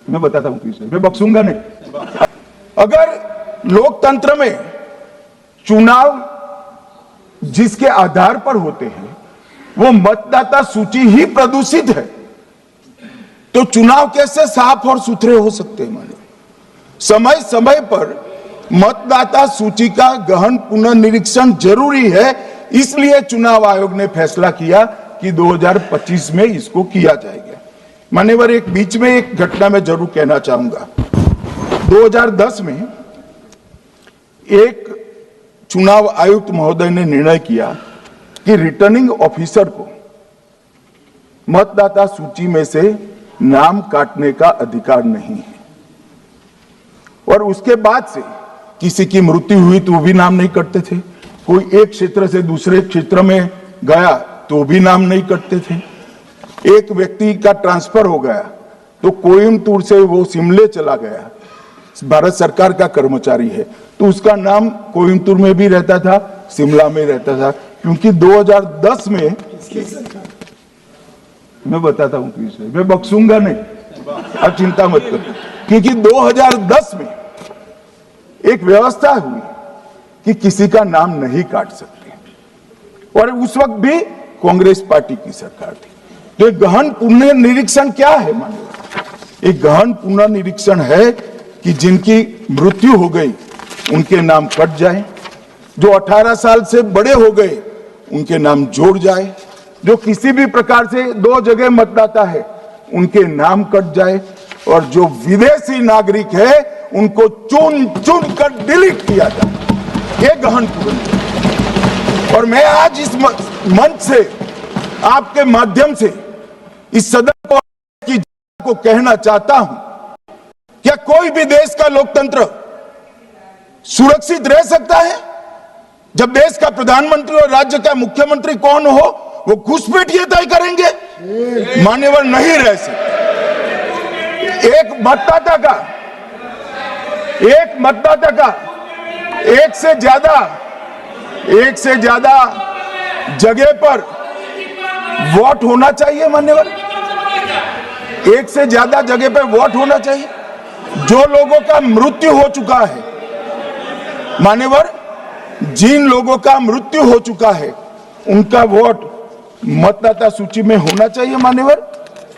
मैं बताता हूं पीछे, मैं बख्शूंगा नहीं। अगर लोकतंत्र में चुनाव जिसके आधार पर होते हैं वो मतदाता सूची ही प्रदूषित है, तो चुनाव कैसे साफ और सुथरे हो सकते हैं? मानो समय समय पर मतदाता सूची का गहन पुनर्निरीक्षण जरूरी है, इसलिए चुनाव आयोग ने फैसला किया कि 2025 में इसको किया जाएगा। मान्यवर, एक बीच में एक घटना में जरूर कहना चाहूंगा। 2010 में एक चुनाव आयुक्त महोदय ने निर्णय किया कि रिटर्निंग ऑफिसर को मतदाता सूची में से नाम काटने का अधिकार नहीं है, और उसके बाद से किसी की मृत्यु हुई तो भी नाम नहीं कटते थे, कोई एक क्षेत्र से दूसरे क्षेत्र में गया तो भी नाम नहीं कटते थे, एक व्यक्ति का ट्रांसफर हो गया तो कोयम्बटूर से वो शिमले चला गया, भारत सरकार का कर्मचारी है तो उसका नाम कोयम्बटूर में भी रहता था, शिमला में रहता था, क्योंकि 2010 में, मैं बताता हूं पीछे, मैं बख्शूंगा नहीं, आप चिंता मत करो, क्योंकि 2010 में एक व्यवस्था हुई कि किसी का नाम नहीं काट सकते, और उस वक्त भी कांग्रेस पार्टी की सरकार थी। तो एक गहन पुनर्निरीक्षण क्या है? मानिए, एक गहन पुनर्निरीक्षण है कि जिनकी मृत्यु हो गई उनके नाम कट जाए, जो 18 साल से बड़े हो गए उनके नाम जोड़ जाए, जो किसी भी प्रकार से 2 जगह मतदाता है उनके नाम कट जाए, और जो विदेशी नागरिक है उनको चुन चुन कर डिलीट किया जाए। ये गहन पुनर्निरीक्षण। और मैं आज इस मंच से, आपके माध्यम से इस सदन को कहना चाहता हूं, क्या कोई भी देश का लोकतंत्र सुरक्षित रह सकता है जब देश का प्रधानमंत्री और राज्य का मुख्यमंत्री कौन हो वो घुसपैठ ये तय करेंगे? मान्यवर, नहीं रह सकते। एक मतदाता का एक से ज्यादा जगह पर वोट होना चाहिए। मान्यवर, एक से ज्यादा जगह पर वोट होना चाहिए। जो लोगों का मृत्यु हो चुका है, मान्यवर, जिन लोगों का मृत्यु हो चुका है उनका वोट मतदाता सूची में होना चाहिए। मान्यवर,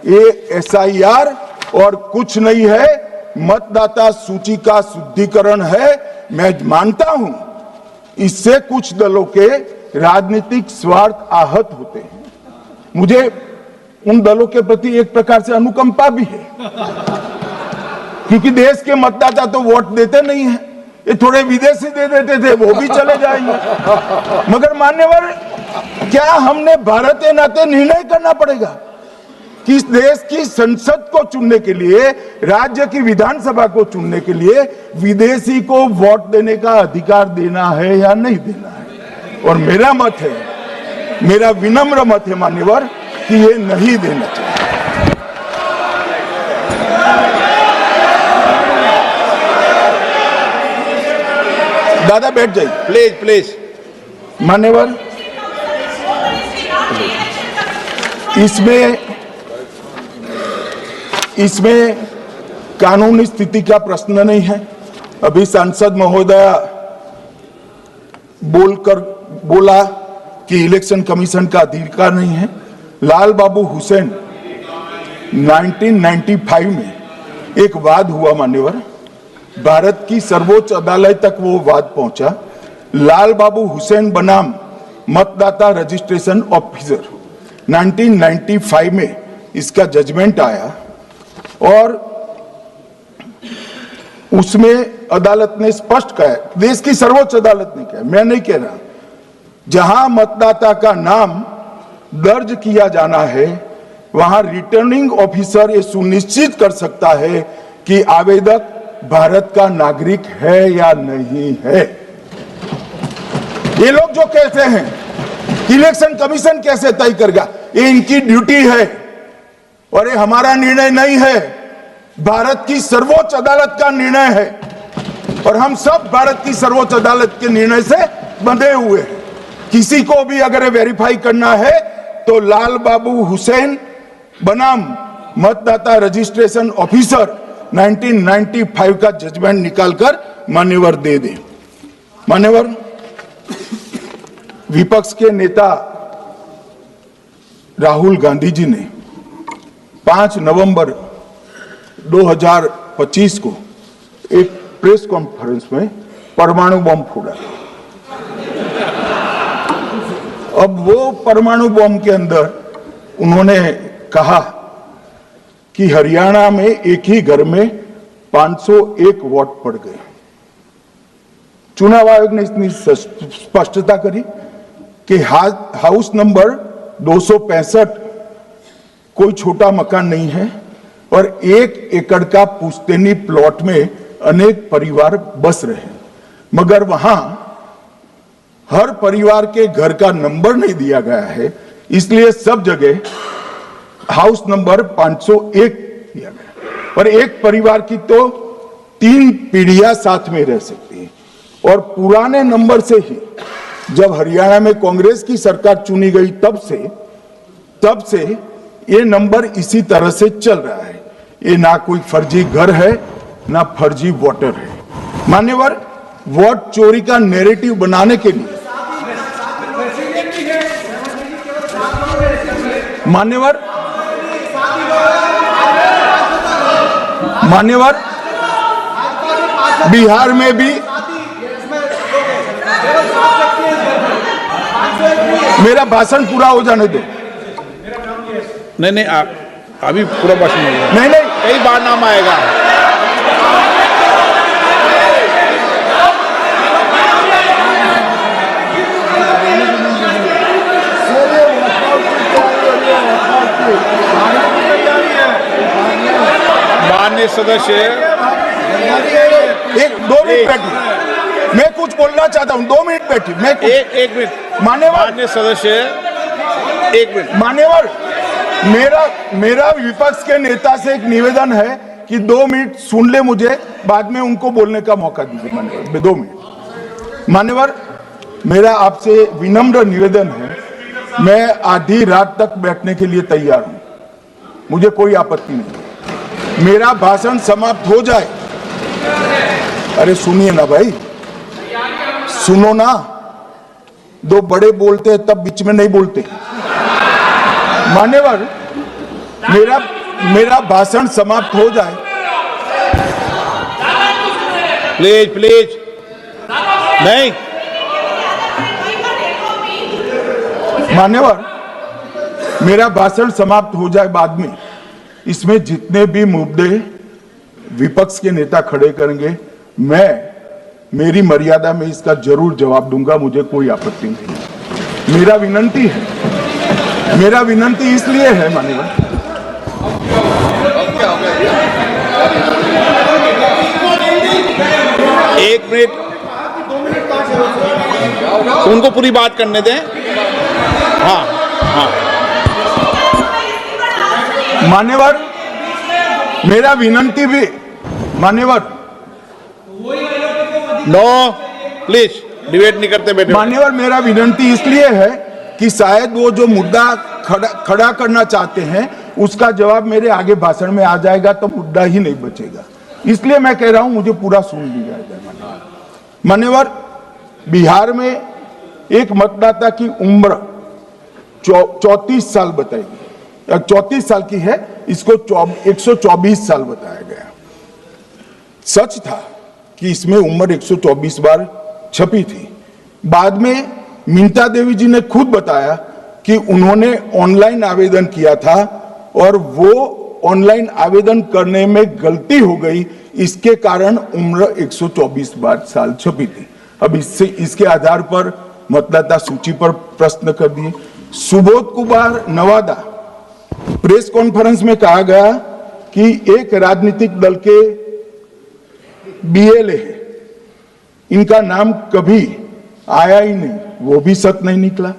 ये SIR और कुछ नहीं है, मतदाता सूची का शुद्धिकरण है। मैं मानता हूं इससे कुछ दलों के राजनीतिक स्वार्थ आहत होते हैं। मुझे उन दलों के प्रति एक प्रकार से अनुकंपा भी है, क्योंकि देश के मतदाता तो वोट देते नहीं है, ये थोड़े विदेशी दे देते थे, वो भी चले जाएंगे। मगर मान्यवर, क्या हमने भारत के नाते निर्णय करना पड़ेगा कि इस देश की संसद को चुनने के लिए, राज्य की विधानसभा को चुनने के लिए विदेशी को वोट देने का अधिकार देना है या नहीं देना है? और मेरा मत है, मेरा विनम्र मत है मान्यवर, कि ये नहीं देना चाहिए। दादा बैठ जाइए, प्लीज प्लीज। मान्यवर, इसमें कानूनी स्थिति का प्रश्न नहीं है। अभी सांसद महोदया बोला कि इलेक्शन कमीशन का अधिकार नहीं है। लाल बाबू हुसैन 1995 में एक वाद हुआ मान्यवर, भारत की सर्वोच्च अदालत तक वो वाद पहुंचा। लाल बाबू हुसैन बनाम मतदाता रजिस्ट्रेशन ऑफिसर 1995 में इसका जजमेंट आया, और उसमें अदालत ने स्पष्ट कहा, देश की सर्वोच्च अदालत ने कहा, मैं नहीं कह रहा, जहां मतदाता का नाम दर्ज किया जाना है वहां रिटर्निंग ऑफिसर ये सुनिश्चित कर सकता है कि आवेदक भारत का नागरिक है या नहीं है। ये लोग जो कहते हैं इलेक्शन कमीशन कैसे तय करेगा, ये इनकी ड्यूटी है और ये हमारा निर्णय नहीं है, भारत की सर्वोच्च अदालत का निर्णय है, और हम सब भारत की सर्वोच्च अदालत के निर्णय से बंधे हुए हैं। किसी को भी अगर वेरीफाई करना है तो लाल बाबू हुसैन बनाम मतदाता रजिस्ट्रेशन ऑफिसर 1995 का जजमेंट निकालकर मान्यवर दे दे। मान्यवर, विपक्ष के नेता राहुल गांधी जी ने 5 नवंबर 2025 को एक प्रेस कॉन्फ्रेंस में परमाणु बम फोड़ा। अब वो परमाणु बम के अंदर उन्होंने कहा कि हरियाणा में एक ही घर में 501 वोट पड़ गए। चुनाव आयोग ने इतनी स्पष्टता करी कि हाउस नंबर 265 कोई छोटा मकान नहीं है और 1 एकड़ का पुश्तैनी प्लॉट में अनेक परिवार बस रहे हैं, मगर वहां हर परिवार के घर का नंबर नहीं दिया गया है, इसलिए सब जगह हाउस नंबर 501 दिया गया। पर एक परिवार की तो 3 पीढ़ियां साथ में रह सकती है। और पुराने नंबर से ही जब हरियाणा में कांग्रेस की सरकार चुनी गई तब से ये नंबर इसी तरह से चल रहा है। ये ना कोई फर्जी घर है ना फर्जी वोटर है। मान्यवर, वोट चोरी का नैरेटिव बनाने के लिए मान्यवर बिहार में भी मेरा भाषण पूरा हो जाने दो। नहीं, आप अभी पूरा भाषण नहीं, कई बार नाम आएगा। माननीय सदस्य, 2 मिनट बैठिए, मैं कुछ बोलना चाहता हूं। 2 मिनट बैठिए, मैं एक मिनट। माननीय सदस्य, 1 मिनट। मान्यवर, मेरा विपक्ष के नेता से एक निवेदन है कि 2 मिनट सुन ले मुझे, बाद में उनको बोलने का मौका दीजिए। मान्यवर, 2 मिनट। मान्यवर, मेरा आपसे विनम्र निवेदन है, मैं आधी रात तक बैठने के लिए तैयार हूं, मुझे कोई आपत्ति नहीं। मेरा भाषण समाप्त हो जाए। अरे सुनिए ना भाई, सुनो ना, 2 बड़े बोलते हैं तब बीच में नहीं बोलते। मान्यवर, मेरा भाषण समाप्त हो जाए। प्लीज नहीं। मान्यवर, मेरा भाषण समाप्त हो जाए बाद में, इसमें जितने भी मुद्दे विपक्ष के नेता खड़े करेंगे, मेरी मर्यादा में इसका जरूर जवाब दूंगा, मुझे कोई आपत्ति नहीं। मेरा विनंती इसलिए है मान्यवर, एक मिनट, उनको पूरी बात करने दें। हाँ। मान्यवर, मेरा विनंती भी मान्यवर, नो प्लीज डिबेट नहीं करते बैठे। मान्यवर, मेरा विनंती इसलिए है कि शायद वो जो मुद्दा खड़ा करना चाहते हैं उसका जवाब मेरे आगे भाषण में आ जाएगा तो मुद्दा ही नहीं बचेगा, इसलिए मैं कह रहा हूं मुझे पूरा सुन लिया जाए। मान्यवर, बिहार में एक मतदाता की उम्र 34 साल बताई गई, 34 साल की है, इसको 124 साल बताया गया। सच था कि इसमें उम्र 124 बार छपी थी। बाद में मिंता देवी जी ने खुद बताया कि उन्होंने ऑनलाइन आवेदन किया था और वो ऑनलाइन आवेदन करने में गलती हो गई, इसके कारण उम्र 124 बार साल छपी थी। अब इसके आधार पर मतदाता सूची पर प्रश्न कर दिए। सुबोध कुमार नवादा, प्रेस कॉन्फ्रेंस में कहा गया कि एक राजनीतिक दल के बीएलए है, इनका नाम कभी आया ही नहीं, वो भी सत्य नहीं निकला।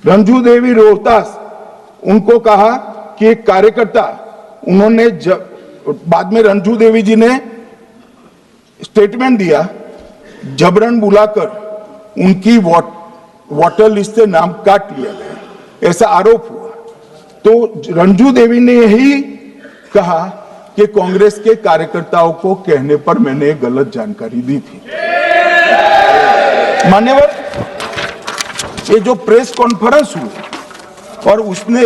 रंजू देवी रोहतास, उनको कहा कि एक कार्यकर्ता, उन्होंने बाद में रंजू देवी जी ने स्टेटमेंट दिया, जबरन बुलाकर उनकी वोटर लिस्ट से नाम काट लिया गया, ऐसा आरोप हुआ। तो रंजू देवी ने यही कहा कि कांग्रेस के कार्यकर्ताओं को कहने पर मैंने गलत जानकारी दी थी। मान्यवर, ये जो प्रेस कॉन्फ्रेंस हुई और उसने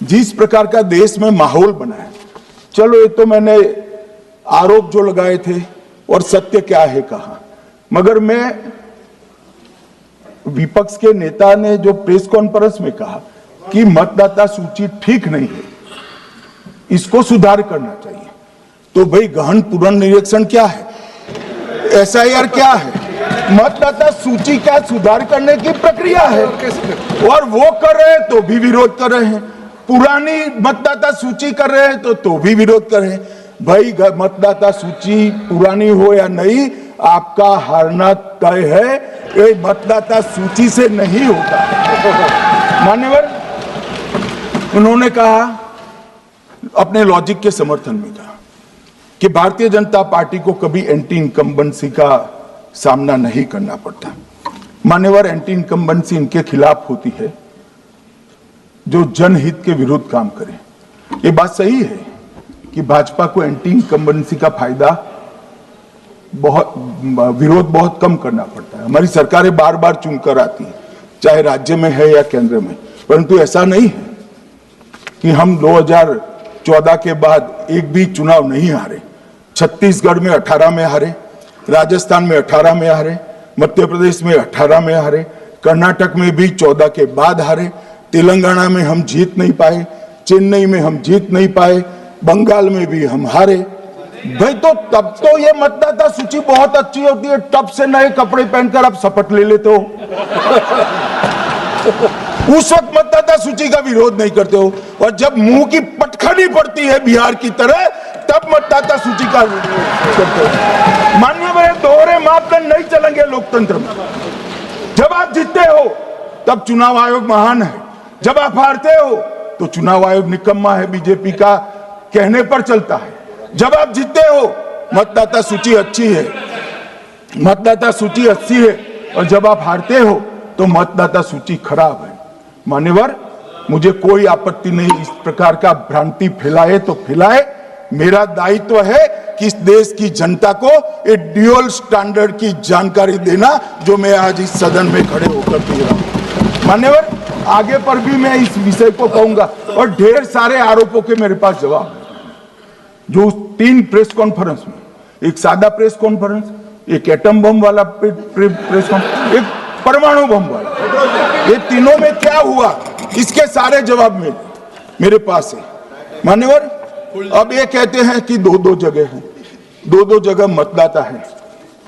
जिस प्रकार का देश में माहौल बनाया, चलो ये तो मैंने आरोप जो लगाए थे और सत्य क्या है कहा, मगर मैं विपक्ष के नेता ने जो प्रेस कॉन्फ्रेंस में कहा कि मतदाता सूची ठीक नहीं है, इसको सुधार करना चाहिए, तो भाई गहन पुनर्निरीक्षण क्या है, एसआईआर क्या है, मतदाता सूची का सुधार करने की प्रक्रिया है, और वो कर रहे हैं तो भी विरोध कर रहे हैं, पुरानी मतदाता सूची कर रहे हैं तो भी विरोध कर रहे हैं। भाई मतदाता सूची पुरानी हो या नहीं, आपका हारना तय है, ये मतदाता सूची से नहीं होता। मान्यवर, उन्होंने कहा, अपने लॉजिक के समर्थन में कहा कि भारतीय जनता पार्टी को कभी एंटी इनकम्बेंसी का सामना नहीं करना पड़ता। मान्यवर, एंटी इनकम्बेंसी इनके खिलाफ होती है जो जनहित के विरुद्ध काम करे। ये बात सही है कि भाजपा को एंटी इनकम्बेंसी का फायदा विरोध बहुत कम करना पड़ता है। हमारी सरकारें बार बार चुनकर आती है, चाहे राज्य में है या केंद्र में, परंतु ऐसा नहीं है कि हम 2014 के बाद एक भी चुनाव नहीं हारे। छत्तीसगढ़ में 18 में हारे, राजस्थान में 18 में हारे, मध्य प्रदेश में 18 में हारे, कर्नाटक में भी 14 के बाद हारे, तेलंगाना में हम जीत नहीं पाए, चेन्नई में हम जीत नहीं पाए, बंगाल में भी हम हारे। भाई तो तब तो ये मतदाता सूची बहुत अच्छी होती है, तब से नए कपड़े पहनकर आप शपथ ले लेते हो। उस वक्त मतदाता सूची का विरोध नहीं करते हो, और जब मुंह की पटखनी पड़ती है बिहार की तरह, तब मतदाता सूची का विरोध करते हो। माननीय, दोहरे मापदंड नहीं चलेंगे लोकतंत्र में। जब आप जीतते हो तब चुनाव आयोग महान है, जब आप हारते हो तो चुनाव आयोग निकम्मा है, बीजेपी का कहने पर चलता है। जब आप जीतते हो मतदाता सूची अच्छी है, मतदाता सूची अच्छी है, और जब आप हारते हो तो मतदाता सूची खराब है। मान्यवर, मुझे कोई आपत्ति नहीं, इस प्रकार का भ्रांति फैलाए तो फैलाए, मेरा दायित्व है कि इस देश की जनता को एक ड्यूअल स्टैंडर्ड की जानकारी देना, जो मैं आज इस सदन में खड़े होकर दे रहा हूं। मान्यवर, आगे पर भी मैं इस विषय को कहूंगा, और ढेर सारे आरोपों के मेरे पास जवाब है। जो 3 प्रेस कॉन्फ्रेंस में, एक सादा प्रेस कॉन्फ्रेंस, एक एटम बम वाला प्रेस कॉन्फ्रेंस, एक परमाणु बम वाला, ये तीनों में क्या हुआ, इसके सारे जवाब मेरे पास है। मान्यवर, अब ये कहते हैं कि 2-2 जगह है, 2-2 जगह मतदाता है।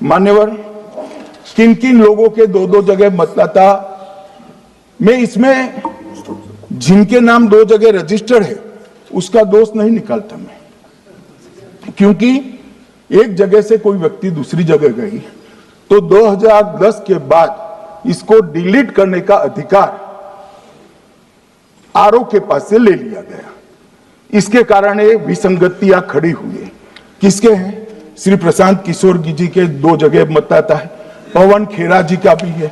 मान्यवर, किन किन लोगों के 2-2 जगह मतदाता में, इसमें जिनके नाम 2 जगह रजिस्टर्ड है उसका दोष नहीं निकालता मैं, क्योंकि एक जगह से कोई व्यक्ति दूसरी जगह गई तो 2010 के बाद इसको डिलीट करने का अधिकार आरओ के पास से ले लिया गया। इसके कारण ये विसंगतियां खड़ी हुई है। किसके हैं? श्री प्रशांत किशोर जी के 2 जगह मतदाता है, पवन खेरा जी का भी है,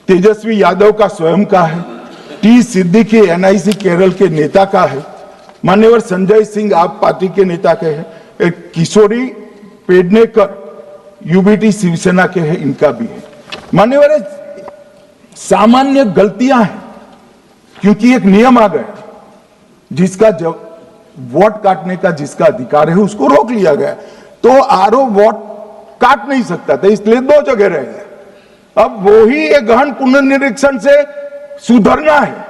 तेजस्वी यादव का स्वयं का है, टी सिद्दीकी एनआईसी केरल के नेता का है, मान्यवर संजय सिंह आप पार्टी के नेता के हैं, एक किशोरी पेडनेकर यूबीटी शिवसेना के हैं, इनका भी है। मान्यवर, सामान्य गलतियां हैं, क्योंकि एक नियम आ गया, जिसका जब वोट काटने का जिसका अधिकार है उसको रोक लिया गया, तो आरओ वोट काट नहीं सकता था, इसलिए 2 जगह रह गए। अब वो ही एक गहन पुनर्निरीक्षण से सुधरना है।